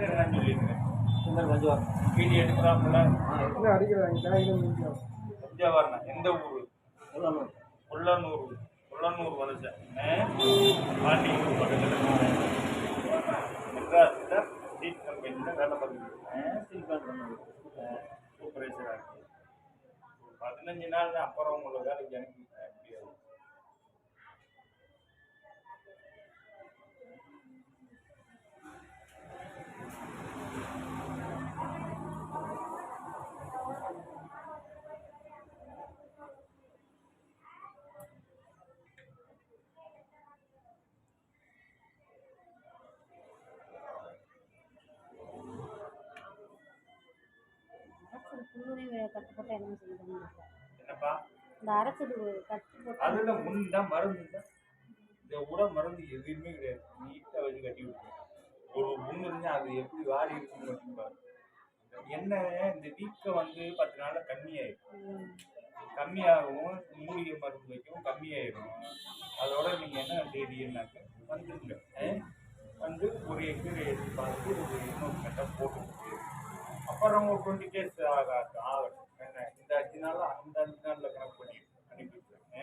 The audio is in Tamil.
சொல்லியிருக்கேன் வீடு எடுக்கிறாப்புல பஞ்சாவரணம் எந்த ஊர் உள்ளனூர் வலசை பாண்டியூர் பக்கத்தில் மெட்ராஸில் சீட் கம்பெனியில் வேலை பார்த்துருக்கேன் சூப்பர்வைசராக இருக்கு 15 நாள் அப்புறம் உங்களை வேலைக்கு அனுப்பி முடியாது. கட்டுப்பட்ட என்ன செய்யுது என்னப்பா இந்த அரைச்சது கட்டு அதுல முன்தான் மருந்து இல்லை இந்த உட மருந்து எதுவுமே கிடையாது. நீட்டாக வச்சு கட்டி விட்டுருங்க. ஒரு முன்னு இருந்தால் அது எப்படி வாடி இருக்குன்னு மட்டும் என்ன இந்த வீக்கை வந்து 10 நாளில் கம்மியாகும். மூலிகை மருந்து வைக்கவும் கம்மியாயிடும். அதோட நீங்கள் என்ன செய்றீங்கன்னாக்க வந்துருங்க வந்து ஒரு எக்ஸ்ரே எடுத்து பார்த்து ஒரு இன்னொரு கட்டை போட்டு அப்புறம் ஒரு 20 டேஸ் ஆகட்டும் என்ன இந்த 5 நாள் அந்த 5 நாளில் கணக்கு பண்ணி அனுப்பிவிட்டுருங்க.